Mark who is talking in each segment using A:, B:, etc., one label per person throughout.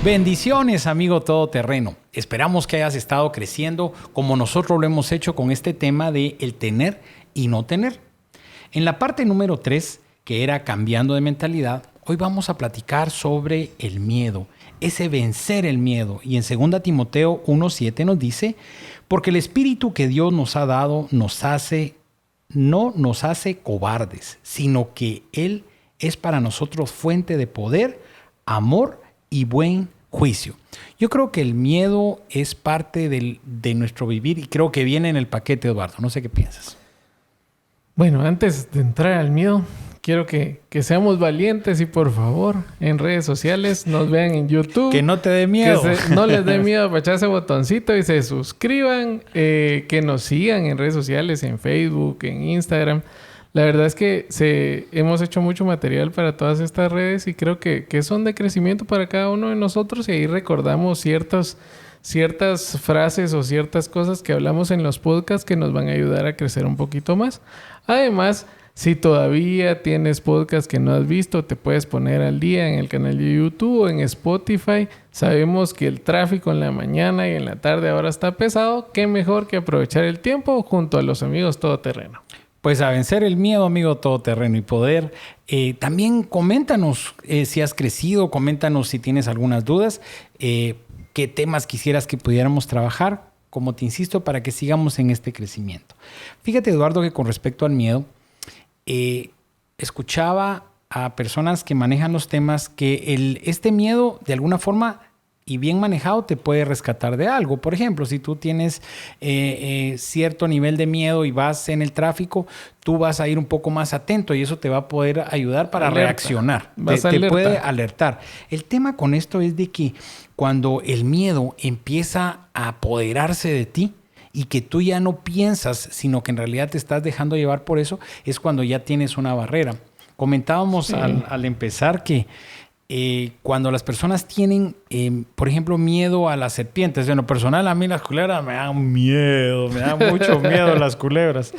A: Bendiciones, amigo todoterreno. Esperamos que hayas estado creciendo como nosotros lo hemos hecho con este tema de el tener y no tener. En la parte número 3, que era cambiando de mentalidad, hoy vamos a platicar sobre el miedo, ese vencer el miedo. Y en 2 Timoteo 1:7 nos dice, porque el espíritu que Dios nos ha dado no nos hace cobardes, sino que Él es para nosotros fuente de poder, amor y buen juicio. Yo creo que el miedo es parte de nuestro vivir y creo que viene en el paquete, Eduardo. No sé qué piensas.
B: Bueno, antes de entrar al miedo, quiero que seamos valientes y por favor, en redes sociales, nos vean en YouTube.
A: Que no te dé miedo.
B: No les dé miedo apachar ese botoncito y se suscriban. Que nos sigan en redes sociales, en Facebook, en Instagram. La verdad es que hemos hecho mucho material para todas estas redes y creo que son de crecimiento para cada uno de nosotros y ahí recordamos ciertas frases o ciertas cosas que hablamos en los podcasts que nos van a ayudar a crecer un poquito más. Además, si todavía tienes podcast que no has visto, te puedes poner al día en el canal de YouTube o en Spotify. Sabemos que el tráfico en la mañana y en la tarde ahora está pesado. ¿Qué mejor que aprovechar el tiempo junto a los amigos todoterreno?
A: Pues a vencer el miedo, amigo todoterreno, y poder. También coméntanos si has crecido, coméntanos si tienes algunas dudas, qué temas quisieras que pudiéramos trabajar, como te insisto, para que sigamos en este crecimiento. Fíjate, Eduardo, que con respecto al miedo, escuchaba a personas que manejan los temas que este miedo, de alguna forma, y bien manejado, te puede rescatar de algo. Por ejemplo, si tú tienes cierto nivel de miedo y vas en el tráfico, tú vas a ir un poco más atento y eso te va a poder ayudar para reaccionar. Te puede alertar. El tema con esto es de que cuando el miedo empieza a apoderarse de ti y que tú ya no piensas, sino que en realidad te estás dejando llevar por eso, es cuando ya tienes una barrera. Comentábamos al empezar que cuando las personas tienen, por ejemplo, miedo a las serpientes. En lo personal, a mí las culebras me dan miedo, me dan mucho miedo las culebras.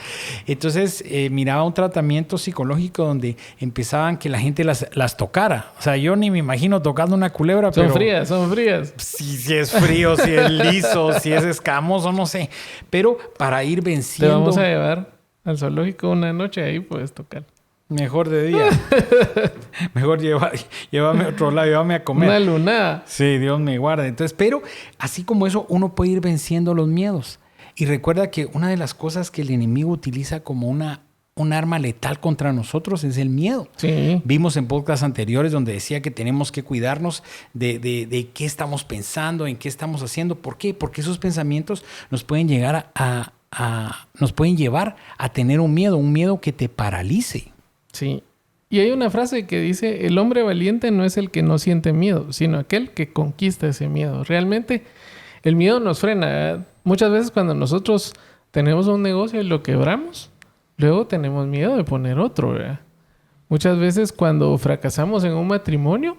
A: Entonces, miraba un tratamiento psicológico donde empezaban que la gente las tocara. O sea, yo ni me imagino tocando una culebra.
B: Son frías.
A: Si es frío, si es liso, si es escamoso, no sé. Pero para ir venciendo...
B: Te vamos a llevar al zoológico una noche, ahí puedes tocar.
A: Mejor de día. Mejor llévame a otro lado, llévame a comer.
B: Una lunada.
A: Sí, Dios me guarde. Entonces, pero así como eso, uno puede ir venciendo los miedos. Y recuerda que una de las cosas que el enemigo utiliza como un arma letal contra nosotros es el miedo.
B: Sí.
A: Vimos en podcasts anteriores donde decía que tenemos que cuidarnos de qué estamos pensando, en qué estamos haciendo. ¿Por qué? Porque esos pensamientos nos pueden llegar nos pueden llevar a tener un miedo que te paralice.
B: Sí. Y hay una frase que dice, el hombre valiente no es el que no siente miedo, sino aquel que conquista ese miedo. Realmente el miedo nos frena. Muchas veces cuando nosotros tenemos un negocio y lo quebramos, luego tenemos miedo de poner otro, ¿verdad? Muchas veces cuando fracasamos en un matrimonio,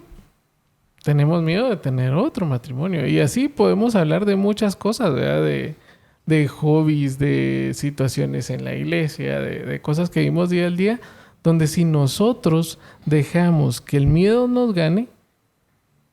B: tenemos miedo de tener otro matrimonio. Y así podemos hablar de muchas cosas, ¿verdad? De hobbies, de situaciones en la iglesia, de cosas que vimos día al día, donde si nosotros dejamos que el miedo nos gane,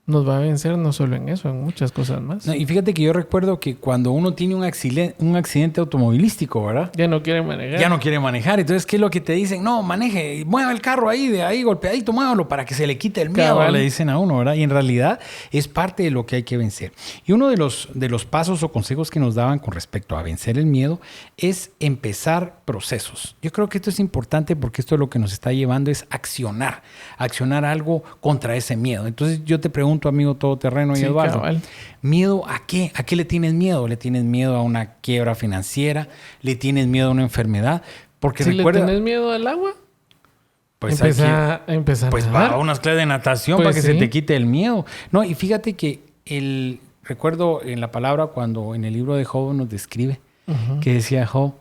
B: nos va a vencer no solo en eso, en muchas cosas más.
A: No, y fíjate que yo recuerdo que cuando uno tiene un accidente automovilístico, ¿verdad?
B: Ya no quiere manejar.
A: Ya no quiere manejar. Entonces, ¿qué es lo que te dicen? No, maneje, mueva el carro de ahí golpeadito, muévalo para que se le quite el miedo.
B: Cabal.
A: Le dicen a uno, ¿verdad? Y en realidad es parte de lo que hay que vencer. Y uno de los pasos o consejos que nos daban con respecto a vencer el miedo es empezar procesos. Yo creo que esto es importante porque esto es lo que nos está llevando es accionar algo contra ese miedo. Entonces, yo te pregunto, amigo todoterreno y Eduardo,
B: cabal.
A: ¿Miedo a qué? ¿A qué le tienes miedo? ¿Le tienes miedo a una quiebra financiera? ¿Le tienes miedo a una enfermedad? Porque
B: si
A: recuerda,
B: le tienes miedo al agua,
A: pues
B: empezar
A: pues va a unas clases de natación
B: pues
A: para que
B: sí.
A: se te quite el miedo. No, y fíjate que recuerdo en la palabra cuando en el libro de Job nos describe que decía Job,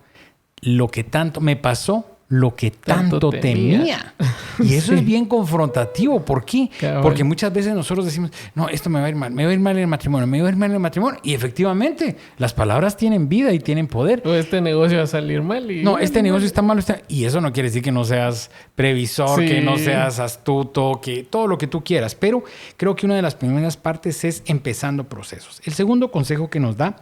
A: lo que tanto me pasó, lo que tanto temía. Y eso
B: Sí.
A: es bien confrontativo. ¿Por qué?
B: Cabal.
A: Porque muchas veces nosotros decimos, no, esto me va a ir mal, me va a ir mal en el matrimonio, me va a ir mal en el matrimonio. Y efectivamente, las palabras tienen vida y tienen poder.
B: O este negocio va a salir mal. Y...
A: No, este negocio está malo. Y eso no quiere decir que no seas previsor,
B: Sí.
A: que no seas astuto, que todo lo que tú quieras. Pero creo que una de las primeras partes es empezando procesos. El segundo consejo que nos da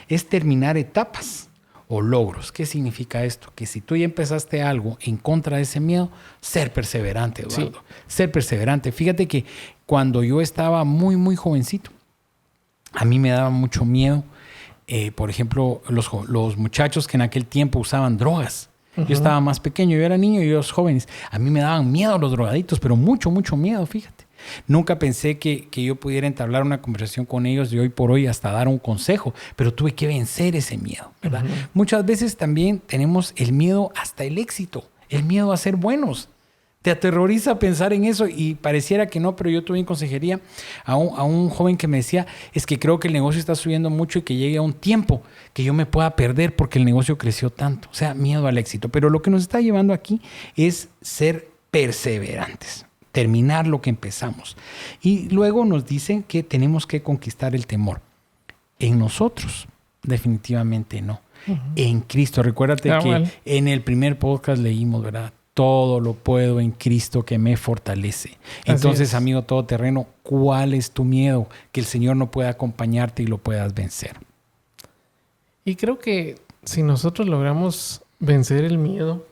A: es terminar etapas o logros. ¿Qué significa esto? Que si tú ya empezaste algo en contra de ese miedo, ser perseverante, Eduardo.
B: Sí.
A: Ser perseverante. Fíjate que cuando yo estaba muy, muy jovencito, a mí me daba mucho miedo, por ejemplo, los muchachos que en aquel tiempo usaban drogas. Yo estaba más pequeño, yo era niño y ellos jóvenes. A mí me daban miedo los drogaditos, pero mucho, mucho miedo, fíjate. Nunca pensé que yo pudiera entablar una conversación con ellos de hoy por hoy hasta dar un consejo, pero tuve que vencer ese miedo, ¿verdad? Muchas veces también tenemos el miedo hasta el éxito, el miedo a ser buenos. Te aterroriza pensar en eso y pareciera que no, pero yo tuve en consejería a un joven que me decía, es que creo que el negocio está subiendo mucho y que llegue a un tiempo que yo me pueda perder porque el negocio creció tanto. O sea, miedo al éxito. Pero lo que nos está llevando aquí es ser perseverantes, terminar lo que empezamos. Y luego nos dicen que tenemos que conquistar el temor. En nosotros, definitivamente no. En Cristo. Recuérdate que en el primer podcast leímos, ¿verdad? Todo lo puedo en Cristo que me fortalece. Entonces, amigo todoterreno, ¿cuál es tu miedo? Que el Señor no pueda acompañarte y lo puedas vencer.
B: Y creo que si nosotros logramos vencer el miedo,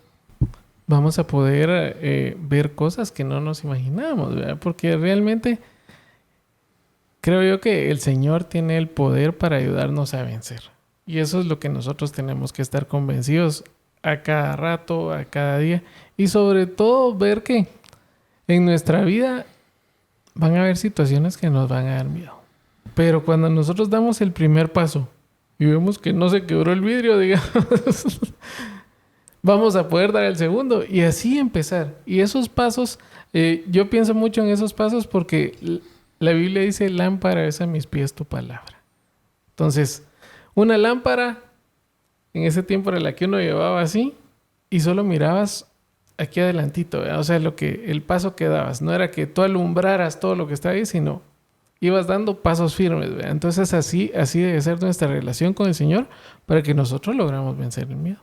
B: vamos a poder ver cosas que no nos imaginábamos, ¿verdad? Porque realmente creo yo que el Señor tiene el poder para ayudarnos a vencer. Y eso es lo que nosotros tenemos que estar convencidos a cada rato, a cada día. Y sobre todo ver que en nuestra vida van a haber situaciones que nos van a dar miedo. Pero cuando nosotros damos el primer paso y vemos que no se quebró el vidrio, digamos, vamos a poder dar el segundo y así empezar. Y esos pasos, yo pienso mucho en esos pasos porque la Biblia dice, lámpara es a mis pies tu palabra. Entonces, una lámpara en ese tiempo era la que uno llevaba así y solo mirabas aquí adelantito, ¿verdad? O sea, el paso que dabas. No era que tú alumbraras todo lo que está ahí, sino ibas dando pasos firmes, ¿verdad? Entonces así debe ser nuestra relación con el Señor para que nosotros logramos vencer el miedo.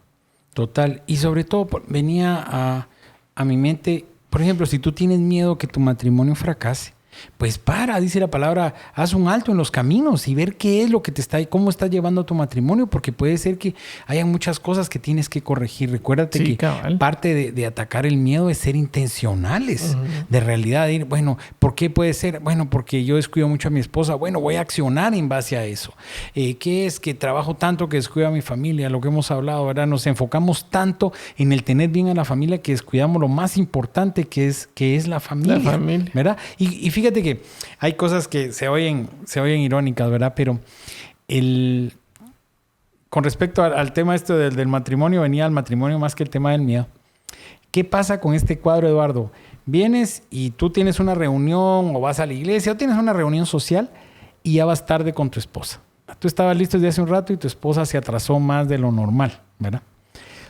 A: Total. Y sobre todo venía a mi mente, por ejemplo, si tú tienes miedo que tu matrimonio fracase, pues dice la palabra, haz un alto en los caminos y ver qué es lo que cómo estás llevando a tu matrimonio, porque puede ser que haya muchas cosas que tienes que corregir. Recuérdate que parte de atacar el miedo es ser intencionales, de realidad, de ir, bueno, ¿por qué puede ser? Bueno, porque yo descuido mucho a mi esposa, bueno, voy a accionar en base a eso. ¿Qué es? Que trabajo tanto que descuido a mi familia, lo que hemos hablado, ¿verdad? Nos enfocamos tanto en el tener bien a la familia que descuidamos lo más importante que es la familia.
B: La familia.
A: ¿Verdad? Y fíjate que hay cosas que se oyen irónicas, ¿verdad? Pero con respecto al tema esto del matrimonio, venía al matrimonio más que el tema del miedo. ¿Qué pasa con este cuadro, Eduardo? Vienes y tú tienes una reunión o vas a la iglesia o tienes una reunión social y ya vas tarde con tu esposa. Tú estabas listo desde hace un rato y tu esposa se atrasó más de lo normal, ¿verdad?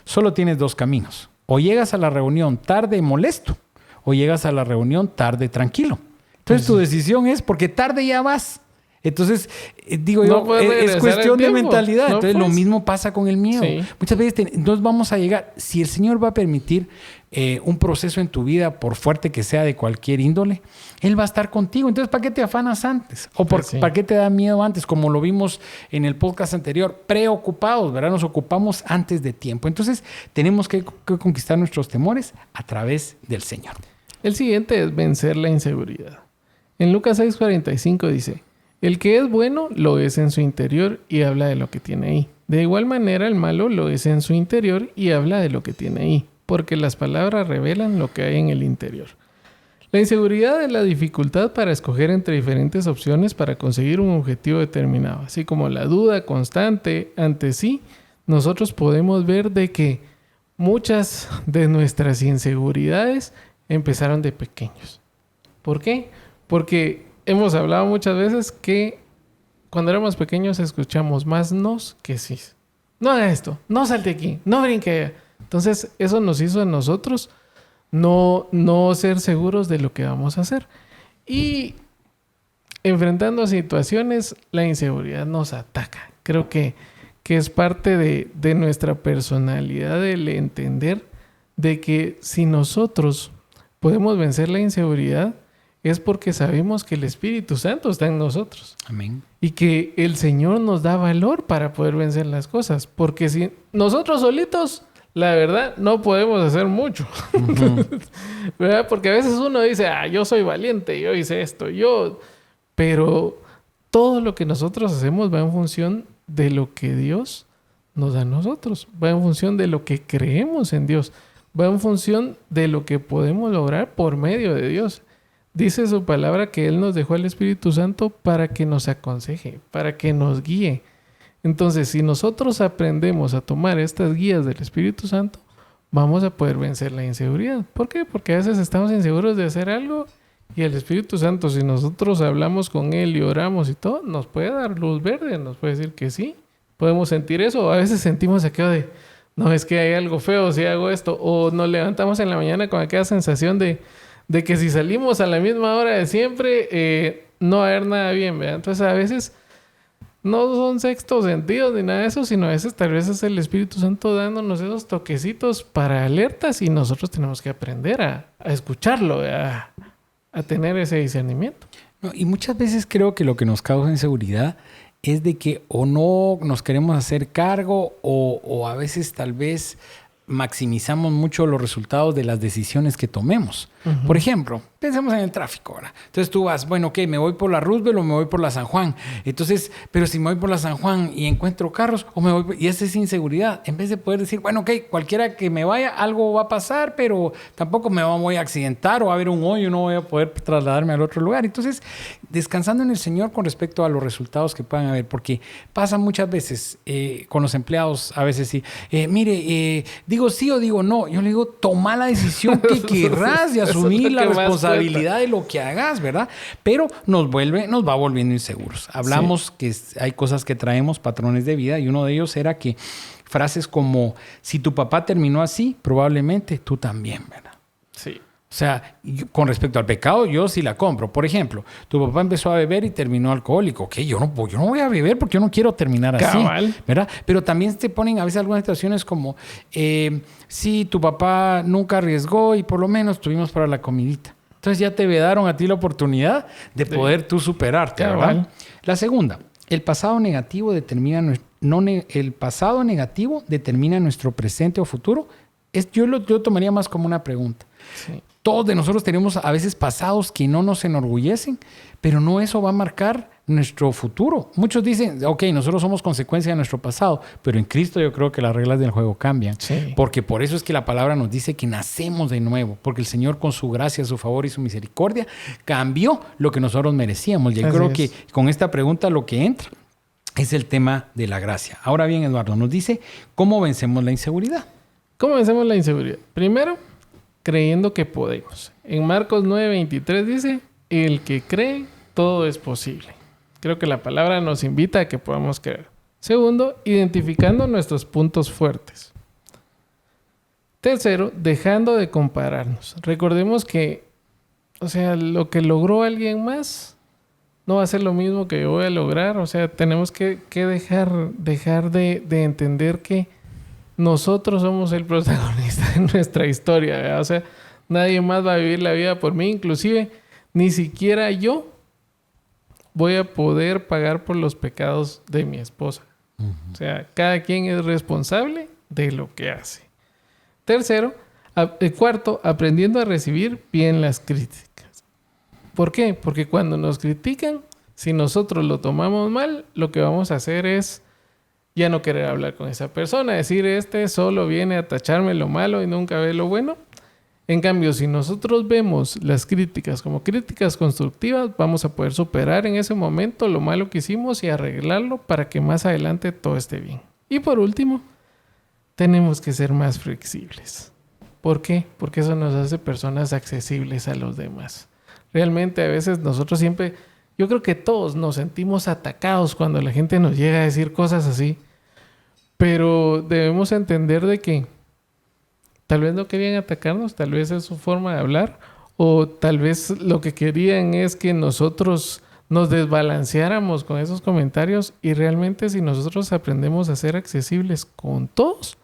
A: Solo tienes dos caminos. O llegas a la reunión tarde molesto o llegas a la reunión tarde tranquilo. Entonces tu decisión es, porque tarde ya vas. Entonces, digo yo, es cuestión de mentalidad. No, entonces, lo mismo pasa con el miedo. Sí. Muchas veces entonces vamos a llegar, si el Señor va a permitir un proceso en tu vida, por fuerte que sea de cualquier índole, Él va a estar contigo. Entonces, ¿para qué te afanas antes? ¿O para qué te da miedo antes? Como lo vimos en el podcast anterior, preocupados, ¿verdad? Nos ocupamos antes de tiempo. Entonces, tenemos que conquistar nuestros temores a través del Señor.
B: El siguiente es vencer la inseguridad. En Lucas 6:45 dice, el que es bueno lo es en su interior y habla de lo que tiene ahí. De igual manera el malo lo es en su interior y habla de lo que tiene ahí, porque las palabras revelan lo que hay en el interior. La inseguridad es la dificultad para escoger entre diferentes opciones para conseguir un objetivo determinado, así como la duda constante ante sí. Nosotros podemos ver de que muchas de nuestras inseguridades empezaron de pequeños. ¿Por qué? Porque hemos hablado muchas veces que cuando éramos pequeños escuchamos más nos que sí. No haga esto, no salte aquí, no brinque allá. Entonces eso nos hizo a nosotros no ser seguros de lo que vamos a hacer. Y enfrentando situaciones, la inseguridad nos ataca. Creo que es parte de nuestra personalidad el entender de que si nosotros podemos vencer la inseguridad, es porque sabemos que el Espíritu Santo está en nosotros.
A: Amén.
B: Y que el Señor nos da valor para poder vencer las cosas. Porque si nosotros solitos, la verdad, no podemos hacer mucho. Uh-huh. ¿Verdad? Porque a veces uno dice, yo soy valiente, yo hice esto, Pero todo lo que nosotros hacemos va en función de lo que Dios nos da a nosotros. Va en función de lo que creemos en Dios. Va en función de lo que podemos lograr por medio de Dios. Dice su palabra que Él nos dejó al Espíritu Santo para que nos aconseje, para que nos guíe. Entonces, si nosotros aprendemos a tomar estas guías del Espíritu Santo, vamos a poder vencer la inseguridad. ¿Por qué? Porque a veces estamos inseguros de hacer algo y el Espíritu Santo, si nosotros hablamos con Él y oramos y todo, nos puede dar luz verde, nos puede decir que sí. Podemos sentir eso, o a veces sentimos aquello de, no, es que hay algo feo si hago esto, o nos levantamos en la mañana con aquella sensación de que si salimos a la misma hora de siempre, no va a haber nada bien, ¿verdad? Entonces a veces no son sextos sentidos ni nada de eso, sino a veces tal vez es el Espíritu Santo dándonos esos toquecitos para alertas y nosotros tenemos que aprender a escucharlo, a tener ese discernimiento.
A: No, y muchas veces creo que lo que nos causa inseguridad es de que o no nos queremos hacer cargo o a veces tal vez maximizamos mucho los resultados de las decisiones que tomemos. Uh-huh. Por ejemplo, pensemos en el tráfico ahora. Entonces tú vas, bueno, ok, ¿me voy por la Roosevelt o me voy por la San Juan? Entonces, pero si me voy por la San Juan y encuentro carros, o me voy, y esa es inseguridad. En vez de poder decir, bueno, ok, cualquiera que me vaya, algo va a pasar, pero tampoco me voy a accidentar o va a haber un hoyo, no voy a poder trasladarme al otro lugar. Entonces, descansando en el Señor con respecto a los resultados que puedan haber, porque pasa muchas veces con los empleados, a veces sí, digo sí o digo no. Yo le digo, toma la decisión que querrás y asumir la responsabilidad de lo que hagas, ¿verdad? Pero nos va volviendo inseguros. Hablamos que hay cosas que traemos, patrones de vida, y uno de ellos era que frases como, si tu papá terminó así, probablemente tú también, ¿verdad?
B: Sí.
A: O sea, con respecto al pecado, yo sí la compro. Por ejemplo, tu papá empezó a beber y terminó alcohólico. Ok, yo no voy a beber porque yo no quiero terminar así.
B: Cabal.
A: ¿Verdad? Pero también te ponen a veces algunas situaciones como, sí, tu papá nunca arriesgó y por lo menos tuvimos para la comidita. Entonces ya te vedaron a ti la oportunidad de poder tú superarte, ¿verdad? La segunda, el pasado negativo determina nuestro presente o futuro. Yo lo tomaría más como una pregunta. Sí. Todos de nosotros tenemos a veces pasados que no nos enorgullecen, pero no eso va a marcar nuestro futuro. Muchos dicen, ok, nosotros somos consecuencia de nuestro pasado, pero en Cristo yo creo que las reglas del juego cambian. Sí. Porque por eso es que la palabra nos dice que nacemos de nuevo, porque el Señor con su gracia, su favor y su misericordia cambió lo que nosotros merecíamos. Y yo creo que con esta pregunta lo que entra es el tema de la gracia. Ahora bien, Eduardo, nos dice, ¿cómo vencemos la inseguridad?
B: ¿Cómo vencemos la inseguridad? Primero, creyendo que podemos. En Marcos 9:23 dice, el que cree, todo es posible. Creo que la palabra nos invita a que podamos creer. Segundo, identificando nuestros puntos fuertes. Tercero, dejando de compararnos. Recordemos que, lo que logró alguien más no va a ser lo mismo que yo voy a lograr. Tenemos que dejar de entender que nosotros somos el protagonista de nuestra historia, ¿verdad? Nadie más va a vivir la vida por mí, inclusive ni siquiera yo voy a poder pagar por los pecados de mi esposa. Uh-huh. Cada quien es responsable de lo que hace. Cuarto, aprendiendo a recibir bien las críticas. ¿Por qué? Porque cuando nos critican, si nosotros lo tomamos mal, lo que vamos a hacer es ya no querer hablar con esa persona, decir, solo viene a tacharme lo malo y nunca ve lo bueno. En cambio, si nosotros vemos las críticas como críticas constructivas, vamos a poder superar en ese momento lo malo que hicimos y arreglarlo para que más adelante todo esté bien. Y por último, tenemos que ser más flexibles. ¿Por qué? Porque eso nos hace personas accesibles a los demás. Realmente a veces nosotros siempre... Yo creo que todos nos sentimos atacados cuando la gente nos llega a decir cosas así. Pero debemos entender de que Tal vez no querían atacarnos, tal vez es su forma de hablar, o tal vez lo que querían es que nosotros nos desbalanceáramos con esos comentarios, y realmente si nosotros aprendemos a ser accesibles con todos,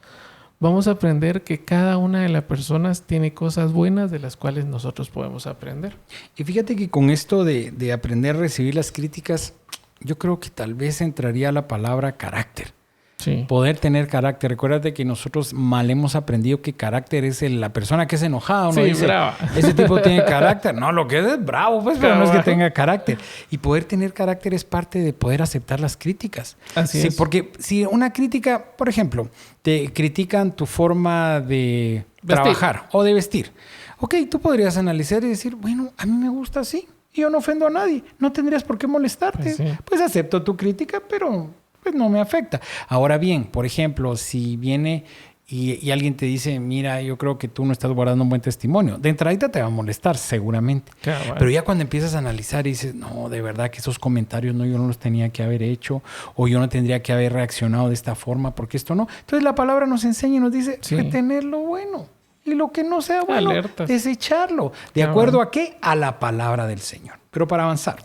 B: vamos a aprender que cada una de las personas tiene cosas buenas de las cuales nosotros podemos aprender.
A: Y fíjate que con esto de aprender a recibir las críticas, yo creo que tal vez entraría la palabra carácter.
B: Sí.
A: Poder tener carácter. Recuérdate que nosotros mal hemos aprendido que carácter es la persona que es enojada. Uno dice,
B: brava.
A: ese tipo tiene carácter. No, lo que es bravo, pues, pero no es que tenga carácter. Y poder tener carácter es parte de poder aceptar las críticas.
B: Así es.
A: Porque si una crítica, por ejemplo, te critican tu forma de trabajar o de vestir. Ok, tú podrías analizar y decir, bueno, a mí me gusta así. Y yo no ofendo a nadie. No tendrías por qué molestarte. Pues acepto tu crítica, pero pues no me afecta. Ahora bien, por ejemplo, si viene y alguien te dice, mira, yo creo que tú no estás guardando un buen testimonio, de entradita te va a molestar seguramente.
B: Claro, bueno.
A: Pero ya cuando empiezas a analizar y dices, no, de verdad que esos comentarios yo no los tenía que haber hecho, o yo no tendría que haber reaccionado de esta forma porque esto no. Entonces la palabra nos enseña y nos dice, retener lo bueno. Y lo que no sea bueno, desecharlo. ¿De acuerdo a qué? A la palabra del Señor. Pero para avanzar,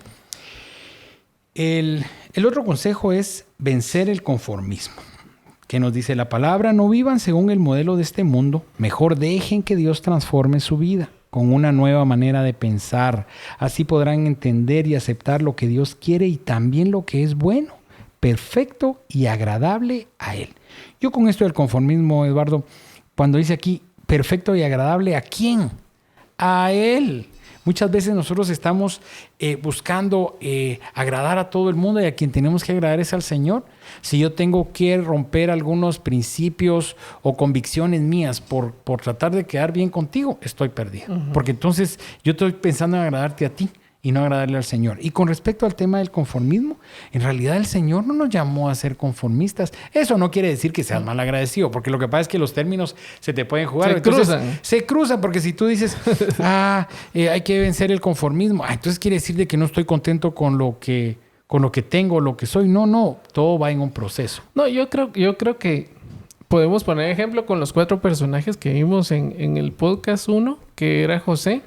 A: el otro consejo es vencer el conformismo. Que nos dice la palabra, no vivan según el modelo de este mundo, mejor dejen que Dios transforme su vida con una nueva manera de pensar. Así podrán entender y aceptar lo que Dios quiere y también lo que es bueno, perfecto y agradable a Él. Yo con esto del conformismo, Eduardo, cuando dice aquí, perfecto y agradable, ¿a quién? A Él. Muchas veces nosotros estamos buscando agradar a todo el mundo y a quien tenemos que agradar es al Señor. Si yo tengo que romper algunos principios o convicciones mías por tratar de quedar bien contigo, estoy perdido. Porque entonces yo estoy pensando en agradarte a ti y no agradarle al Señor. Y con respecto al tema del conformismo, en realidad el Señor no nos llamó a ser conformistas. Eso no quiere decir que seas mal agradecido, porque lo que pasa es que los términos se te pueden jugar. Se cruzan, porque si tú dices, hay que vencer el conformismo, entonces quiere decir de que no estoy contento con lo que tengo, lo que soy. No, todo va en un proceso.
B: No, yo creo que podemos poner ejemplo con los 4 personajes que vimos en el podcast 1, que era José.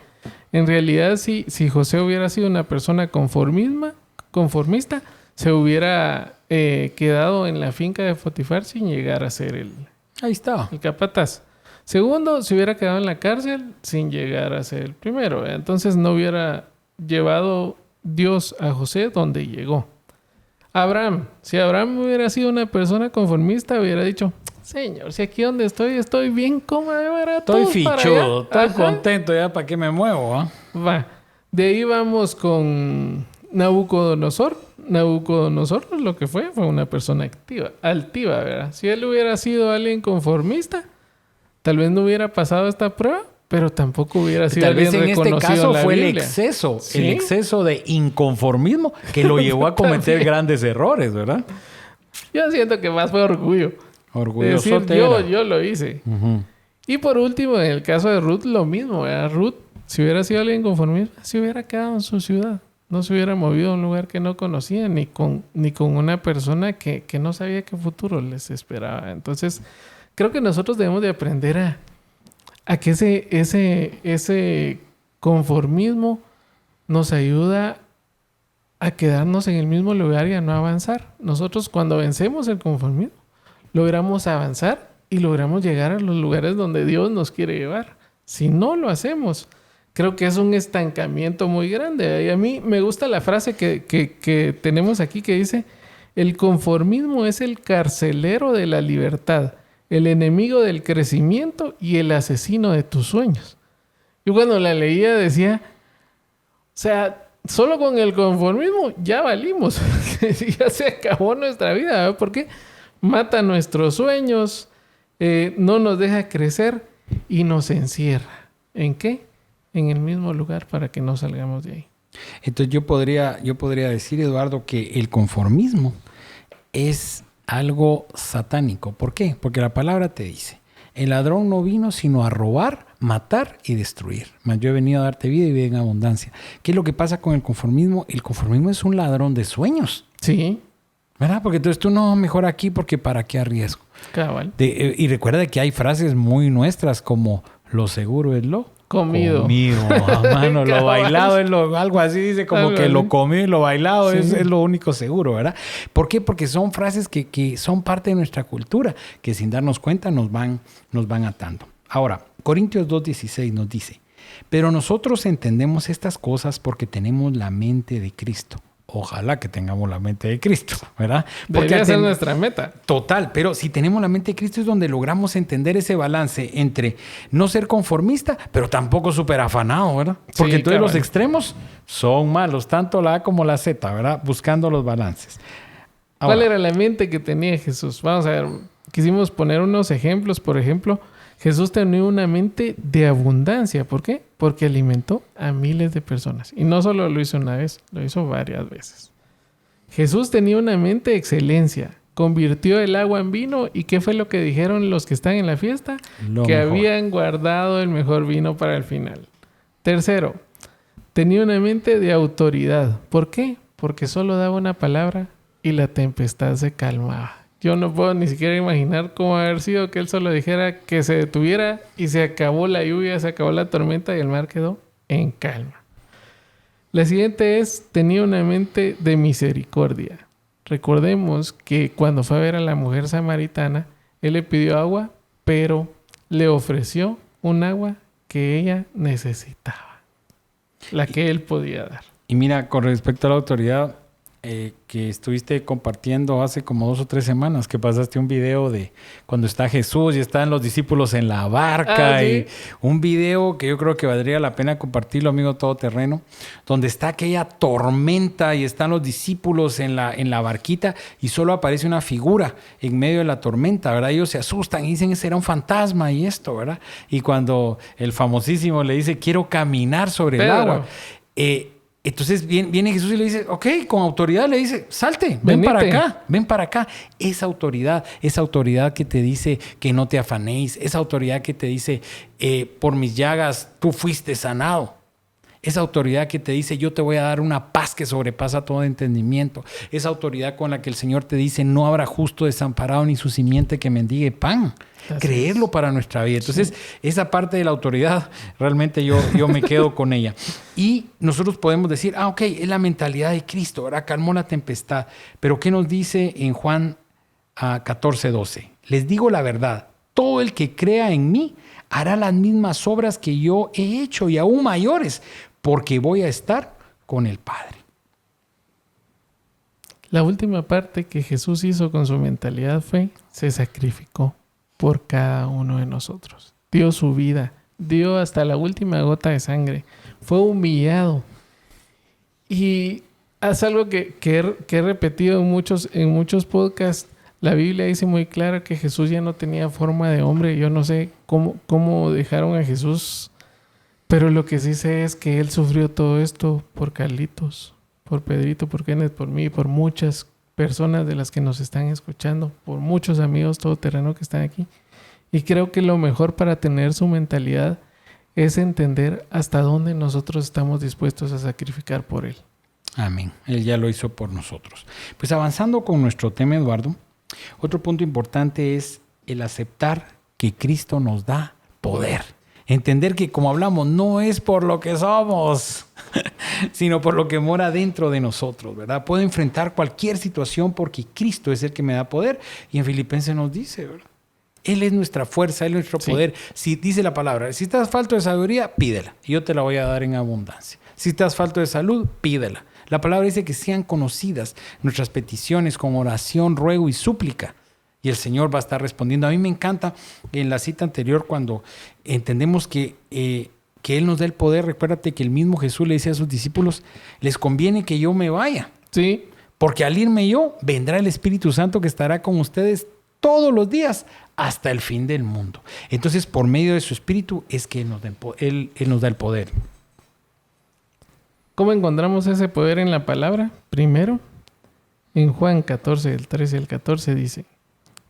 B: En realidad, si José hubiera sido una persona conformista, se hubiera quedado en la finca de Potifar sin llegar a ser el capataz. Segundo, se hubiera quedado en la cárcel sin llegar a ser el primero. Entonces no hubiera llevado Dios a José donde llegó. Si Abraham hubiera sido una persona conformista, hubiera dicho, Señor, si aquí donde estoy bien cómodo,
A: estoy fichudo, estoy contento, ya para qué me muevo.
B: Va. De ahí vamos con Nabucodonosor. Nabucodonosor lo que fue una persona altiva, ¿verdad? Si él hubiera sido alguien conformista, tal vez no hubiera pasado esta prueba, pero tampoco hubiera sido alguien reconocido en la Biblia. Tal vez en este caso fue
A: el exceso de inconformismo que lo llevó a cometer grandes errores, ¿verdad?
B: Yo siento que más fue orgullo.
A: Orgulloso
B: decir, yo lo hice. Y por último, en el caso de Ruth, lo mismo, ¿verdad? Ruth, si hubiera sido alguien conformista, se hubiera quedado en su ciudad. No se hubiera movido a un lugar que no conocía, ni con una persona que no sabía qué futuro les esperaba. Entonces, creo que nosotros debemos de aprender a que ese conformismo nos ayuda a quedarnos en el mismo lugar y a no avanzar. Nosotros, cuando vencemos el conformismo, logramos avanzar y logramos llegar a los lugares donde Dios nos quiere llevar. Si no lo hacemos, creo que es un estancamiento muy grande. Y a mí me gusta la frase que tenemos aquí que dice, el conformismo es el carcelero de la libertad, el enemigo del crecimiento y el asesino de tus sueños. Yo cuando la leía decía, o sea, solo con el conformismo ya valimos. Ya se acabó nuestra vida, ¿verdad? ¿Por qué? Mata nuestros sueños, no nos deja crecer y nos encierra. ¿En qué? En el mismo lugar para que no salgamos de ahí.
A: Entonces yo podría decir, Eduardo, que el conformismo es algo satánico. ¿Por qué? Porque la palabra te dice, el ladrón no vino sino a robar, matar y destruir. Mas yo he venido a darte vida y vida en abundancia. ¿Qué es lo que pasa con el conformismo? El conformismo es un ladrón de sueños.
B: Sí.
A: ¿Verdad? Porque entonces tú no, mejor aquí porque para qué arriesgo.
B: Cabal.
A: Y recuerda que hay frases muy nuestras como lo seguro es lo
B: Comido.
A: Mano, lo bailado es lo... Algo así dice como
B: Algo
A: que
B: así.
A: lo comido y lo bailado
B: Sí.
A: es lo único seguro, ¿verdad? ¿Por qué? Porque son frases que son parte de nuestra cultura, que sin darnos cuenta nos van atando. Ahora, Corintios 2:16 nos dice, pero nosotros entendemos estas cosas porque tenemos la mente de Cristo. Ojalá que tengamos la mente de Cristo, ¿verdad?
B: Debería ser nuestra meta.
A: Total, pero si tenemos la mente de Cristo es donde logramos entender ese balance entre no ser conformista, pero tampoco súper afanado, ¿verdad? Porque
B: Sí,
A: entonces
B: cabal.
A: los extremos son malos, tanto la A como la Z, ¿verdad? Buscando los balances.
B: ¿Cuál
A: Ahora,
B: era la mente que tenía Jesús? Vamos a ver, quisimos poner unos ejemplos. Por ejemplo, Jesús tenía una mente de abundancia. ¿Por qué? Porque alimentó a miles de personas. Y no solo lo hizo una vez, lo hizo varias veces. Jesús tenía una mente de excelencia. Convirtió el agua en vino. ¿Y qué fue lo que dijeron los que están en la fiesta?
A: Lo
B: Que
A: mejor.
B: habían guardado el mejor vino para el final. Tercero, tenía una mente de autoridad. ¿Por qué? Porque solo daba una palabra y la tempestad se calmaba. Yo no puedo ni siquiera imaginar cómo haber sido que él solo dijera que se detuviera y se acabó la lluvia, se acabó la tormenta y el mar quedó en calma. La siguiente es, tenía una mente de misericordia. Recordemos que cuando fue a ver a la mujer samaritana, él le pidió agua, pero le ofreció un agua que ella necesitaba, la que él podía dar.
A: y mira, con respecto a la autoridad que estuviste compartiendo hace como 2 o 3 semanas, que pasaste un video de cuando está Jesús y están los discípulos en la barca,
B: ¿Sí?
A: y un video que yo creo que valdría la pena compartirlo, amigo todoterreno, donde está aquella tormenta y están los discípulos en la barquita y solo aparece una figura en medio de la tormenta, ¿verdad? Ellos se asustan y dicen, ese era un fantasma y esto, ¿verdad? Y cuando el famosísimo le dice, quiero caminar sobre el
B: Pedro.
A: agua, entonces viene Jesús y le dice, ok, con autoridad le dice, salte, ven
B: Venite.
A: para acá, ven para acá. Esa autoridad que te dice que no te afanéis, esa autoridad que te dice, por mis llagas tú fuiste sanado. Esa autoridad que te dice, yo te voy a dar una paz que sobrepasa todo entendimiento. Esa autoridad con la que el Señor te dice, no habrá justo desamparado ni su simiente que mendigue pan.
B: Así
A: Creerlo
B: es.
A: para nuestra vida. Entonces, esa parte de la autoridad, realmente yo me quedo con ella. Y nosotros podemos decir, ok, es la mentalidad de Cristo, ¿verdad? Calmó la tempestad. Pero ¿qué nos dice en Juan 14:12? Les digo la verdad, todo el que crea en mí hará las mismas obras que yo he hecho y aún mayores, porque voy a estar con el Padre.
B: La última parte que Jesús hizo con su mentalidad fue, se sacrificó por cada uno de nosotros. Dio su vida, dio hasta la última gota de sangre, fue humillado. Y es algo que he repetido en muchos podcasts. La Biblia dice muy claro que Jesús ya no tenía forma de hombre. Yo no sé cómo dejaron a Jesús, pero lo que sí sé es que Él sufrió todo esto por Carlitos, por Pedrito, por Kenneth, por mí, por muchas personas de las que nos están escuchando, por muchos amigos todoterreno que están aquí. Y creo que lo mejor para tener su mentalidad es entender hasta dónde nosotros estamos dispuestos a sacrificar por Él.
A: Amén. Él ya lo hizo por nosotros. Pues avanzando con nuestro tema, Eduardo, otro punto importante es el aceptar que Cristo nos da poder. Entender que, como hablamos, no es por lo que somos, sino por lo que mora dentro de nosotros, ¿verdad? Puedo enfrentar cualquier situación porque Cristo es el que me da poder. Y en Filipenses nos dice, ¿verdad? Él es nuestra fuerza, Él es nuestro poder. Si dice la palabra, si estás falto de sabiduría, pídela. Y yo te la voy a dar en abundancia. Si estás falto de salud, pídela. La palabra dice que sean conocidas nuestras peticiones con oración, ruego y súplica. Y el Señor va a estar respondiendo. A mí me encanta en la cita anterior cuando entendemos que Él nos da el poder. Recuérdate que el mismo Jesús le dice a sus discípulos, les conviene que yo me vaya.
B: Sí,
A: Porque al irme yo, vendrá el Espíritu Santo que estará con ustedes todos los días hasta el fin del mundo. Entonces, por medio de su Espíritu es que Él nos da el poder.
B: ¿cómo encontramos ese poder en la palabra? Primero, en Juan 14, el 13 y el 14 dice,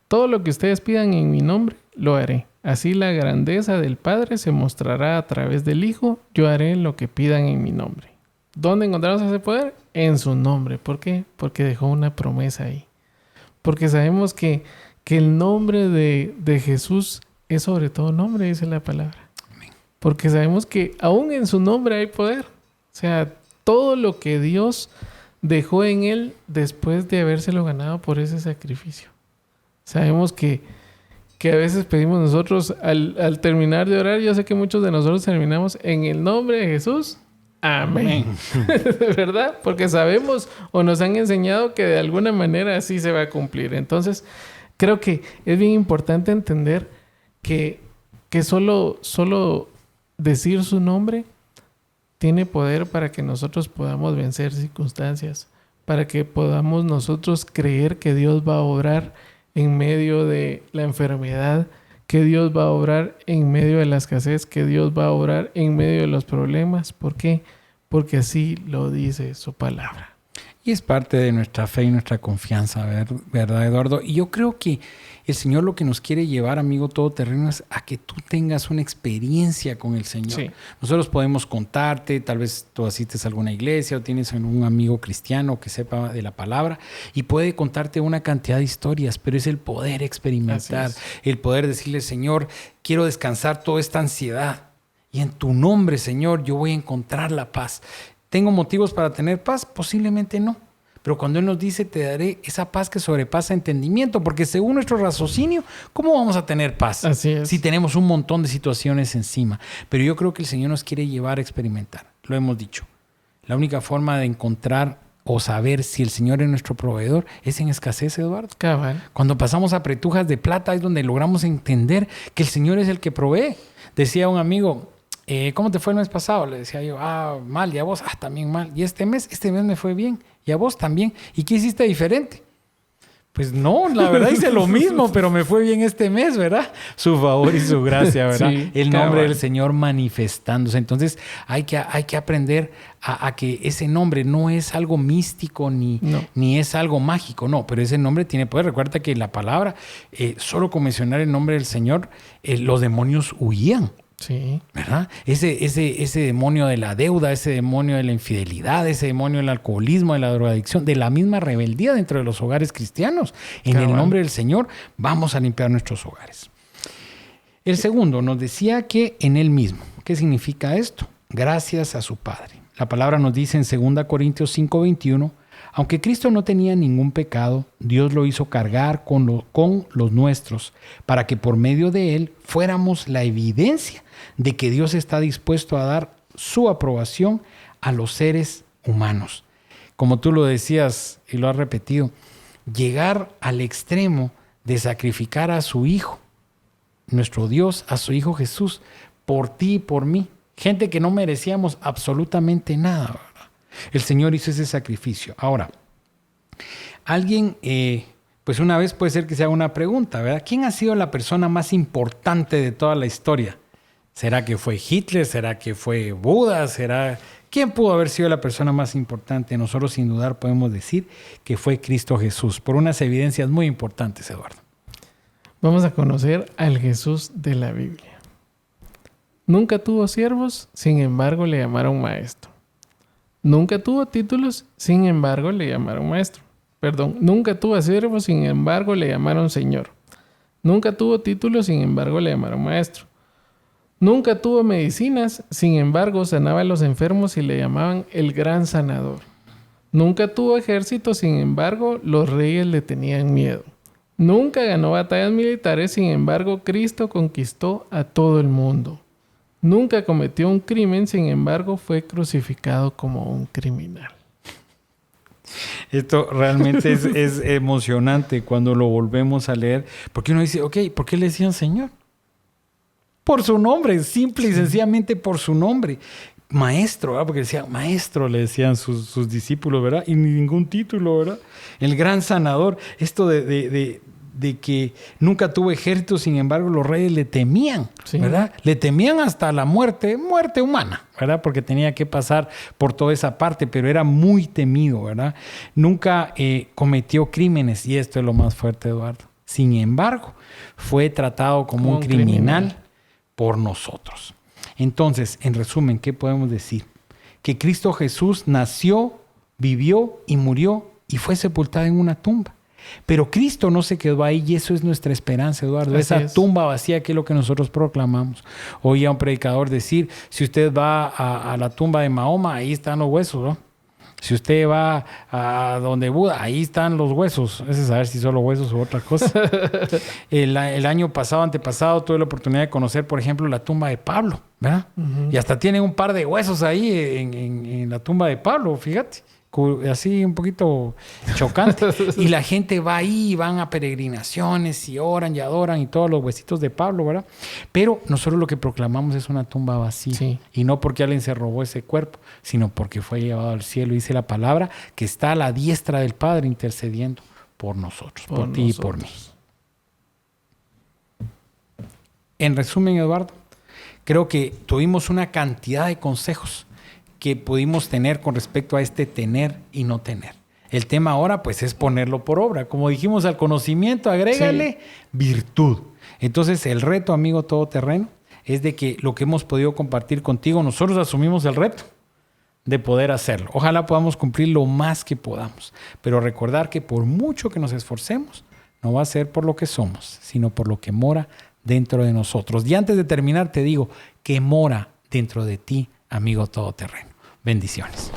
B: todo lo que ustedes pidan en mi nombre, lo haré. Así la grandeza del Padre se mostrará a través del Hijo. Yo haré lo que pidan en mi nombre. ¿Dónde encontramos ese poder? En su nombre. ¿Por qué? Porque dejó una promesa ahí. porque sabemos que el nombre de Jesús es sobre todo nombre, dice la palabra.
A: Amén.
B: Porque sabemos que aún en su nombre hay poder. O sea, todo lo que Dios dejó en él después de habérselo ganado por ese sacrificio. Sabemos que a veces pedimos nosotros al terminar de orar, yo sé que muchos de nosotros terminamos en el nombre de Jesús. Amén. ¿Verdad? Porque sabemos o nos han enseñado que de alguna manera así se va a cumplir. Entonces, creo que es bien importante entender que solo decir su nombre tiene poder para que nosotros podamos vencer circunstancias, para que podamos nosotros creer que Dios va a obrar en medio de la enfermedad, que Dios va a obrar en medio de la escasez, que Dios va a obrar en medio de los problemas. ¿Por qué? Porque así lo dice su palabra.
A: Y es parte de nuestra fe y nuestra confianza, ¿verdad, Eduardo? Y yo creo que el Señor lo que nos quiere llevar, amigo todoterreno, es a que tú tengas una experiencia con el Señor. Sí. Nosotros podemos contarte, tal vez tú asistes a alguna iglesia o tienes un amigo cristiano que sepa de la palabra y puede contarte una cantidad de historias, pero es el poder experimentar, el poder decirle, Señor, quiero descansar toda esta ansiedad y en tu nombre, Señor, yo voy a encontrar la paz. ¿Tengo motivos para tener paz? Posiblemente no. Pero cuando Él nos dice, te daré esa paz que sobrepasa entendimiento, porque según nuestro raciocinio, ¿cómo vamos a tener paz?
B: Así es.
A: Si tenemos un montón de situaciones encima. Pero yo creo que el Señor nos quiere llevar a experimentar. Lo hemos dicho. La única forma de encontrar o saber si el Señor es nuestro proveedor es en escasez, Eduardo.
B: Cabal.
A: Cuando pasamos apretujas de plata es donde logramos entender que el Señor es el que provee. Decía un amigo, ¿cómo te fue el mes pasado? Le decía yo, mal. ¿Y a vos? También mal. ¿Y este mes me fue bien. ¿Y a vos también? ¿Y qué hiciste diferente? Pues no, la verdad hice lo mismo, pero me fue bien este mes, ¿verdad? Su favor y su gracia, ¿verdad? Sí, el nombre del Señor manifestándose. Entonces hay que aprender a que ese nombre no es algo místico ni es algo mágico, no, pero ese nombre tiene poder. Recuerda que la palabra, solo con mencionar el nombre del Señor, los demonios huían.
B: Sí.
A: ¿Verdad? Ese demonio de la deuda, ese demonio de la infidelidad, ese demonio del alcoholismo, de la drogadicción, de la misma rebeldía dentro de los hogares cristianos. En el nombre del Señor vamos a limpiar nuestros hogares. El segundo nos decía que en Él mismo. ¿Qué significa esto? Gracias a su Padre. La palabra nos dice en 2 Corintios 5:21, aunque Cristo no tenía ningún pecado, Dios lo hizo cargar con los nuestros, para que por medio de Él fuéramos la evidencia de que Dios está dispuesto a dar su aprobación a los seres humanos. Como tú lo decías y lo has repetido, llegar al extremo de sacrificar a su Hijo, nuestro Dios, a su Hijo Jesús, por ti y por mí. Gente que no merecíamos absolutamente nada, ¿verdad? El Señor hizo ese sacrificio. Ahora, alguien, pues una vez puede ser que se haga una pregunta, ¿verdad? ¿Quién ha sido la persona más importante de toda la historia? ¿Será que fue Hitler? ¿Será que fue Buda? ¿Quién pudo haber sido la persona más importante? Nosotros sin dudar podemos decir que fue Cristo Jesús, por unas evidencias muy importantes, Eduardo.
B: Vamos a conocer al Jesús de la Biblia. Nunca tuvo siervos, sin embargo le llamaron maestro. Nunca tuvo títulos, sin embargo le llamaron maestro. Nunca tuvo siervos, sin embargo le llamaron señor. Nunca tuvo títulos, sin embargo le llamaron maestro. Nunca tuvo medicinas, sin embargo sanaba a los enfermos y le llamaban el gran sanador. Nunca tuvo ejército, sin embargo los reyes le tenían miedo. Nunca ganó batallas militares, sin embargo Cristo conquistó a todo el mundo. Nunca cometió un crimen, sin embargo fue crucificado como un criminal.
A: Esto realmente es emocionante cuando lo volvemos a leer, porque uno dice, ok, ¿por qué le decían Señor? Por su nombre, simple y sencillamente por su nombre. Maestro, ¿verdad? Porque decía maestro, le decían sus discípulos, ¿verdad? Y ningún título, ¿verdad? El gran sanador. Esto de que nunca tuvo ejército, sin embargo, los reyes le temían, ¿verdad? Le temían hasta la muerte humana, ¿verdad? Porque tenía que pasar por toda esa parte, pero era muy temido, ¿verdad? Nunca cometió crímenes, y esto es lo más fuerte, Eduardo. Sin embargo, fue tratado como un criminal por nosotros. Entonces, en resumen, ¿qué podemos decir? Que Cristo Jesús nació, vivió y murió y fue sepultado en una tumba. Pero Cristo no se quedó ahí y eso es nuestra esperanza, Eduardo.
B: Así
A: Esa
B: es.
A: tumba vacía que es lo que nosotros proclamamos. Oía a un predicador decir, si usted va a la tumba de Mahoma, ahí están los huesos, ¿no? Si usted va a donde Buda, ahí están los huesos. Ese es saber si solo huesos u otra cosa. El año pasado, antepasado, tuve la oportunidad de conocer, por ejemplo, la tumba de Pablo, ¿verdad?
B: Ujú.
A: Y hasta tienen un par de huesos ahí en la tumba de Pablo, fíjate. Así un poquito chocante. Y la gente va ahí, van a peregrinaciones y oran y adoran y todos los huesitos de Pablo, ¿verdad? Pero nosotros lo que proclamamos es una tumba vacía.
B: Sí.
A: Y no porque alguien se robó ese cuerpo, sino porque fue llevado al cielo. Dice la palabra que está a la diestra del Padre intercediendo por nosotros, por ti y por mí. En resumen, Eduardo, creo que tuvimos una cantidad de consejos que pudimos tener con respecto a este tener y no tener. El tema ahora pues es ponerlo por obra. Como dijimos, al conocimiento agrégale virtud. Entonces el reto, amigo todoterreno, es de que lo que hemos podido compartir contigo, nosotros asumimos el reto de poder hacerlo. Ojalá podamos cumplir lo más que podamos, pero recordar que por mucho que nos esforcemos, no va a ser por lo que somos, sino por lo que mora dentro de nosotros. Y antes de terminar te digo que mora dentro de ti, amigo todoterreno. Bendiciones.